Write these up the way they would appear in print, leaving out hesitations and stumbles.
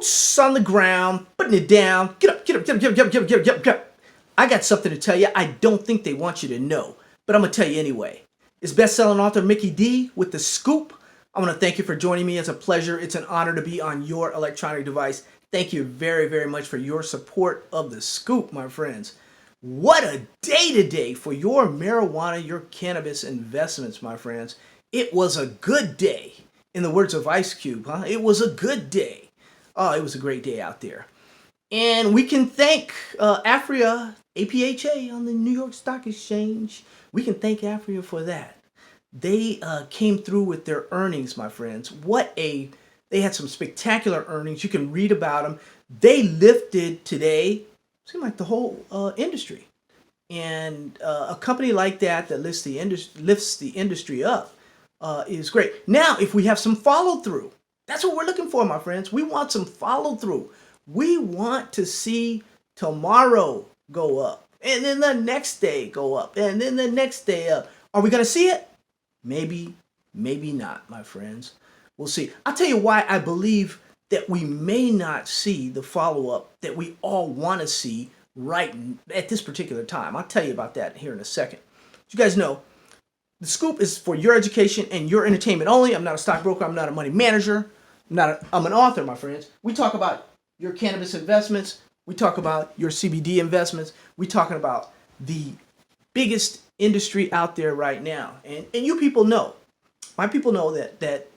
boots on the ground, putting it down. Get up, get up, get up, get up, get up, get up, get up, get up, get up. I got something to tell you I don't think they want you to know, but I'm going to tell you anyway. It's best-selling author Mickey D with The Scoop. I want to thank you for joining me. It's a pleasure. It's an honor to be on your electronic device. Thank you very, very much for your support of The Scoop, my friends. What a day today for your marijuana, your cannabis investments, my friends. It was a good day. In the words of Ice Cube, It was a good day. Oh, it was a great day out there. And we can thank AFRIA, APHA on the New York Stock Exchange. We can thank AFRIA for that. They came through with their earnings, my friends. They had some spectacular earnings. You can read about them. They lifted today, seemed like the whole industry. And a company like that lifts the industry up is great. Now, if we have some follow through, that's what we're looking for, my friends. We want some follow through. We want to see tomorrow go up, and then the next day go up, and then the next day up. Are we going to see it? Maybe, maybe not, my friends. We'll see. I'll tell you why I believe that we may not see the follow-up that we all want to see right at this particular time. I'll tell you about that here in a second. As you guys know, The Scoop is for your education and your entertainment only. I'm not a stockbroker. I'm not a money manager. I'm an author, my friends. We talk about your cannabis investments. We talk about your CBD investments. We're talking about the biggest industry out there right now. And you people know, my people know that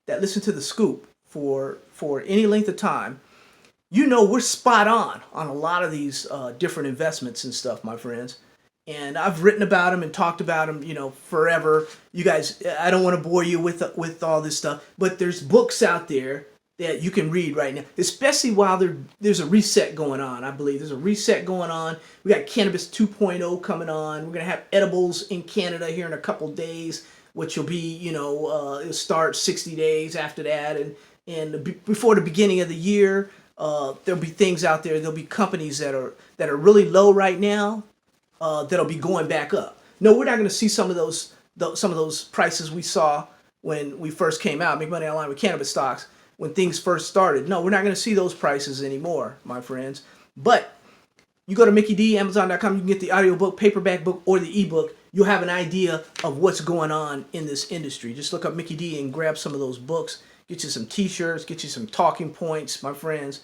listen to The Scoop for any length of time. You know we're spot on a lot of these different investments and stuff, my friends. And I've written about them and talked about them, forever. You guys, I don't want to bore you with all this stuff, but there's books out there that you can read right now, especially while there's a reset going on. I believe there's a reset going on. We got Cannabis 2.0 coming on. We're going to have edibles in Canada here in a couple days, which will be, it'll start 60 days after that. And before the beginning of the year, there'll be things out there. There'll be companies that are really low right now that'll be going back up. No, we're not going to see some of those prices we saw when we first came out, Make Money Online with Cannabis Stocks, when things first started. No, we're not going to see those prices anymore, my friends. But you go to Mickey D, Amazon.com, you can get the audiobook, paperback book, or the ebook. You'll have an idea of what's going on in this industry. Just look up Mickey D and grab some of those books. Get you some t-shirts, get you some talking points, my friends,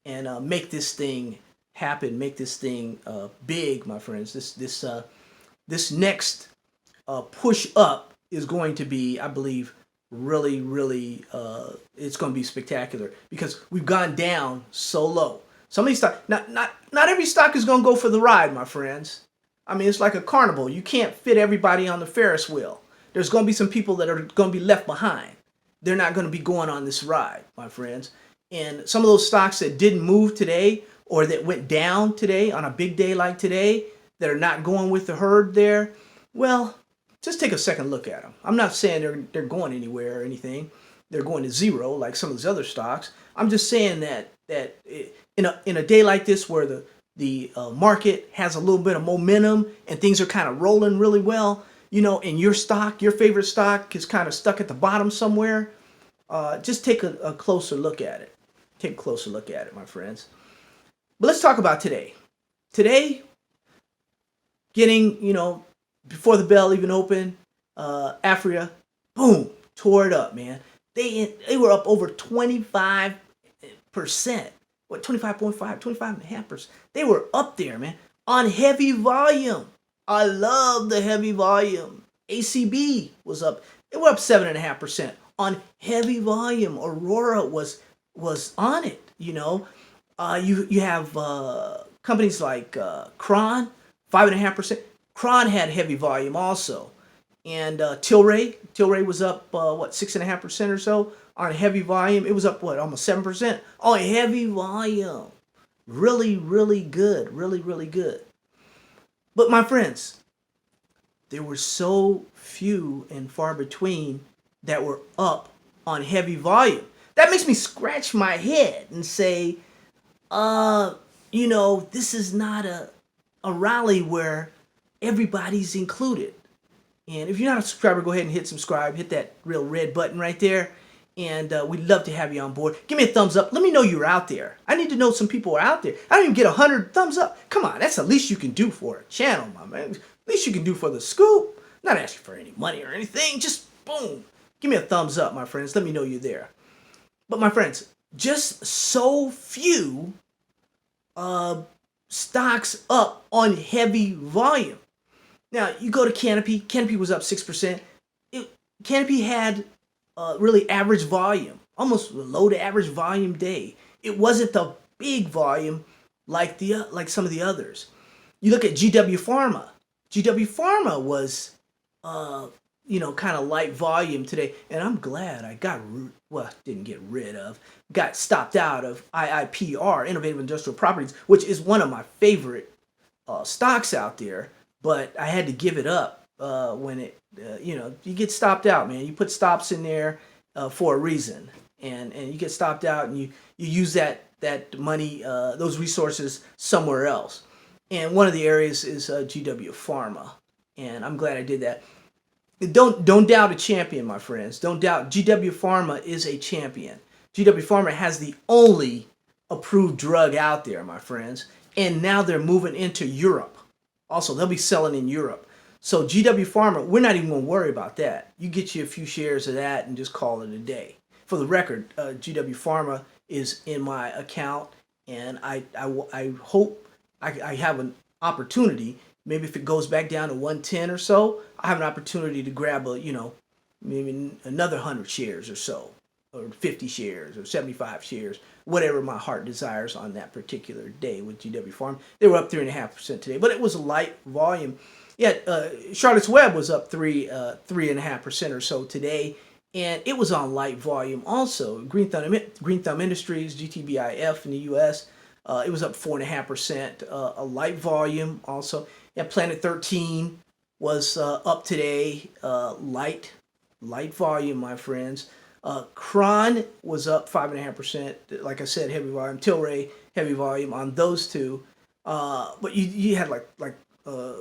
and make this thing happen. Make this thing big, my friends. This next push up is going to be, I believe, really, really, it's going to be spectacular because we've gone down so low. Some of these stocks, not every stock is going to go for the ride, my friends. I mean, it's like a carnival. You can't fit everybody on the Ferris wheel. There's going to be some people that are going to be left behind. They're not going to be going on this ride, my friends. And some of those stocks that didn't move today or that went down today on a big day like today that are not going with the herd there, well, just take a second look at them. I'm not saying they're going anywhere or anything. They're going to zero like some of these other stocks. I'm just saying that in a day like this where the market has a little bit of momentum and things are kind of rolling really well, and your favorite stock is kind of stuck at the bottom somewhere, just take a closer look at it. Take a closer look at it, my friends. But let's talk about today. Today, getting, before the bell even opened, AFRIA, boom, tore it up, man. They were up over 25%. What, 25.5, 25.5%. They were up there, man, on heavy volume. I love the heavy volume. ACB was up. They were up 7.5% on heavy volume. Aurora was on it, You have companies like Cron, 5.5%. Cron had heavy volume also. And Tilray was up, 6.5% or so on heavy volume. It was up, almost 7% on heavy volume. Really, really good. Really, really good. But my friends, there were so few and far between that were up on heavy volume. That makes me scratch my head and say, this is not a rally where everybody's included. And if you're not a subscriber, go ahead and hit subscribe. Hit that real red button right there. And we'd love to have you on board. Give me a thumbs up. Let me know you're out there. I need to know some people are out there. I don't even get 100 thumbs up. Come on, that's the least you can do for a channel, my man. Least you can do for the scoop. Not asking for any money or anything. Just boom. Give me a thumbs up, my friends. Let me know you're there. But my friends, just so few stocks up on heavy volume. Now, you go to Canopy. Canopy was up 6%. Canopy had really average volume, almost low to average volume day. It wasn't the big volume like some of the others. You look at GW Pharma. GW Pharma was kind of light volume today, and I'm glad I didn't get rid of, got stopped out of IIPR, Innovative Industrial Properties, which is one of my favorite stocks out there, but I had to give it up when it, you get stopped out, man. You put stops in there for a reason, and you get stopped out, and you use that money, those resources somewhere else. And one of the areas is GW Pharma, and I'm glad I did that. Don't doubt a champion, my friends. Don't doubt. GW Pharma is a champion. GW Pharma has the only approved drug out there, my friends, and now they're moving into Europe. Also, they'll be selling in Europe. So GW Pharma, we're not even going to worry about that. You get you a few shares of that and just call it a day. For the record, GW Pharma is in my account, and I hope I have an opportunity. Maybe if it goes back down to 110 or so, I have an opportunity to grab maybe another 100 shares or so, or 50 shares or 75 shares, whatever my heart desires on that particular day with GW Pharma. They were up 3.5% today, but it was a light volume. Yeah, Charlotte's Web was up 3.5% or so today, and it was on light volume also. Green Thumb Industries, GTBIF in the U.S., it was up 4.5%, a light volume also. Yeah, Planet 13 was up today, light volume, my friends. Cron was up 5.5%. Like I said, heavy volume. Tilray, heavy volume on those two. But you had like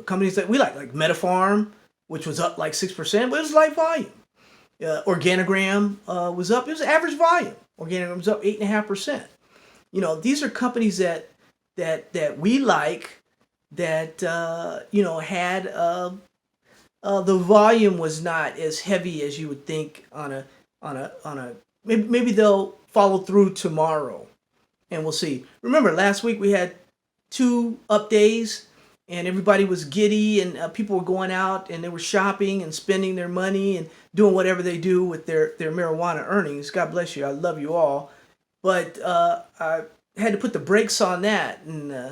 companies that we like Metapharm, which was up like 6%, but it was light volume. Organogram was up. It was average volume. Organogram was up 8.5%. These are companies that we like, that had the volume was not as heavy as you would think on a maybe they'll follow through tomorrow, and we'll see. Remember, last week we had 2 up days, and everybody was giddy, and people were going out and they were shopping and spending their money and doing whatever they do with their marijuana earnings. God bless you. I love you all. But I had to put the brakes on that, and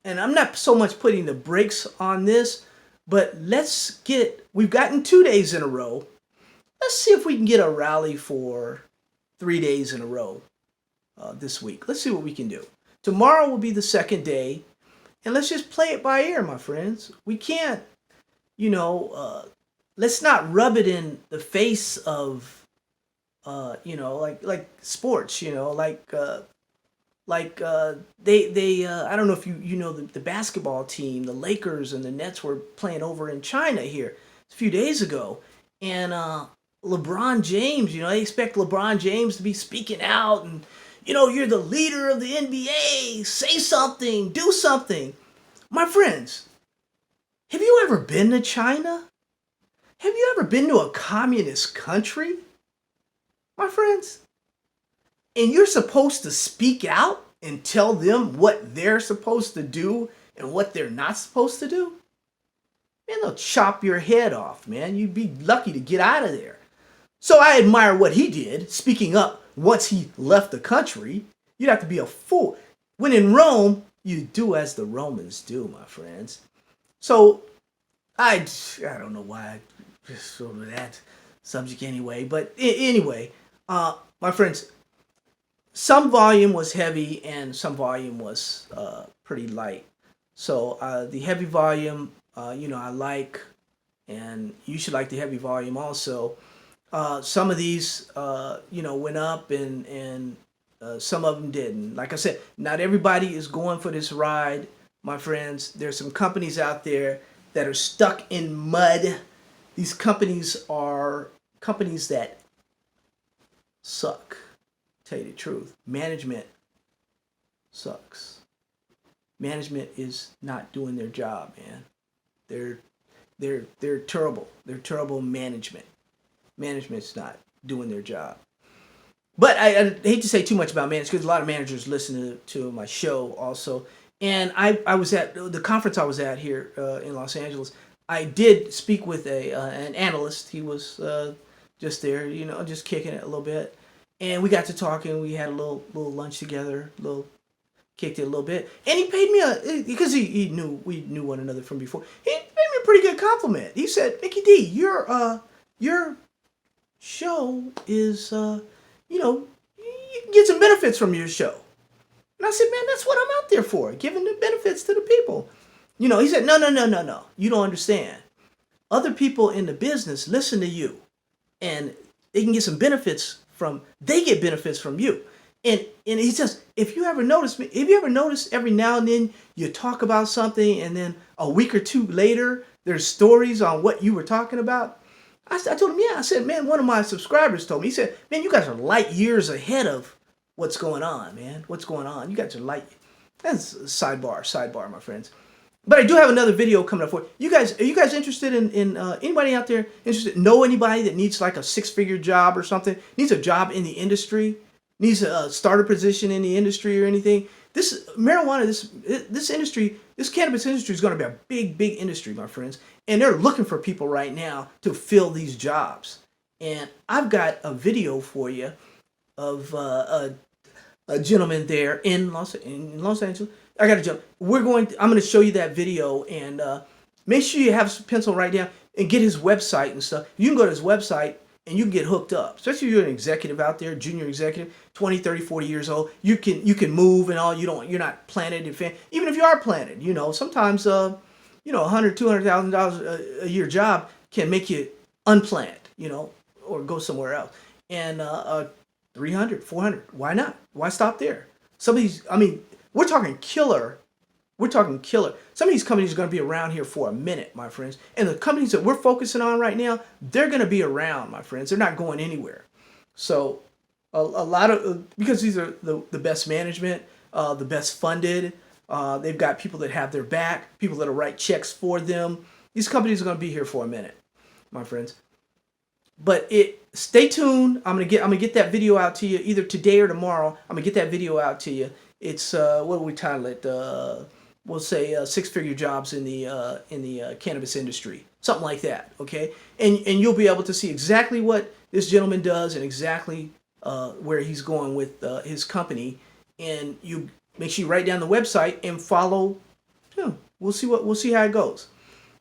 I'm not so much putting the brakes on this, but we've gotten 2 days in a row. Let's see if we can get a rally for 3 days in a row this week. Let's see what we can do. Tomorrow will be the second day, and let's just play it by ear, my friends. We can't, let's not rub it in the face of like sports, they I don't know if you know the basketball team, the Lakers and the Nets were playing over in China here a few days ago, and LeBron James, they expect LeBron James to be speaking out, and you're the leader of the NBA, say something, do something. My friends, have you ever been to China? Have you ever been to a communist country? My friends, and you're supposed to speak out and tell them what they're supposed to do and what they're not supposed to do? Man, they'll chop your head off, man. You'd be lucky to get out of there. So I admire what he did, speaking up once he left the country. You'd have to be a fool. When in Rome, you do as the Romans do, my friends. So I don't know why I just sort of that subject anyway, but anyway, my friends, some volume was heavy and some volume was pretty light. So the heavy volume, I like, and you should like the heavy volume also. Some of these, went up, and some of them didn't. Like I said, not everybody is going for this ride, my friends. There's some companies out there that are stuck in mud. These companies are companies that suck. Tell you the truth. Management sucks. Management is not doing their job, man. They're terrible. They're terrible management. Management's not doing their job. But I hate to say too much about managers because a lot of managers listen to my show also. And I was at the conference I was at here in Los Angeles. I did speak with an analyst. He was just there, just kicking it a little bit. And we got to talking. We had a little lunch together, kicked it a little bit. And he paid me because he knew we knew one another from before. He paid me a pretty good compliment. He said, "Mickey D, your show is you can get some benefits from your show." And I said, "Man, that's what I'm out there for, giving the benefits to the people." He said, No. You don't understand. Other people in the business listen to you, and they can get some benefits they get benefits from you. And he says, if you ever notice every now and then you talk about something, and then a week or two later, there's stories on what you were talking about. I told him, yeah. I said, man, one of my subscribers told me. He said, man, you guys are light years ahead of what's going on, man. What's going on? You guys are light. That's sidebar, my friends. But I do have another video coming up for you guys. Are you guys interested in anybody out there interested? Know anybody that needs like a 6-figure job or something? Needs a job in the industry? Needs a starter position in the industry or anything? This marijuana, this industry, this cannabis industry is going to be a big industry, my friends. And they're looking for people right now to fill these jobs. And I've got a video for you of a gentleman there in Los Angeles. I got to jump. I'm going to show you that video, and make sure you have some pencil right down and get his website and stuff. You can go to his website and you can get hooked up. Especially if you're an executive out there, junior executive, 20, 30, 40 years old. You can move and all. You're not planted in fan. Even if you are planted, sometimes $100,000, $200,000 a year job can make you unplanted, or go somewhere else. And 300, 400. Why not? Why stop there? We're talking killer. Some of these companies are going to be around here for a minute, my friends. And the companies that we're focusing on right now, they're going to be around, my friends. They're not going anywhere. So a lot of, because these are the best management, the best funded. They've got people that have their back, people that will write checks for them. These companies are going to be here for a minute, my friends. But stay tuned. I'm gonna get that video out to you either today or tomorrow. I'm gonna get that video out to you. It's what do we title it? We'll say 6-figure jobs in the cannabis industry, something like that. Okay, and you'll be able to see exactly what this gentleman does and exactly where he's going with his company. And you make sure you write down the website and follow. We'll see how it goes.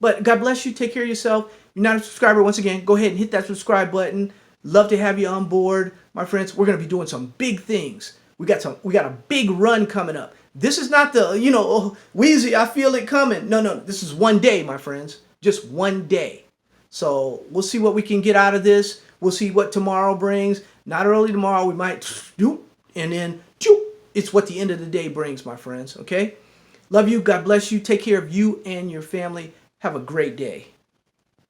But God bless you. Take care of yourself. If you're not a subscriber, once again, go ahead and hit that subscribe button. Love to have you on board, my friends. We're going to be doing some big things. We got a big run coming up. This is not the, Wheezy, I feel it coming. No. This is one day, my friends. Just one day. So we'll see what we can get out of this. We'll see what tomorrow brings. Not early tomorrow. We might do, and then it's what the end of the day brings, my friends. Okay? Love you. God bless you. Take care of you and your family. Have a great day.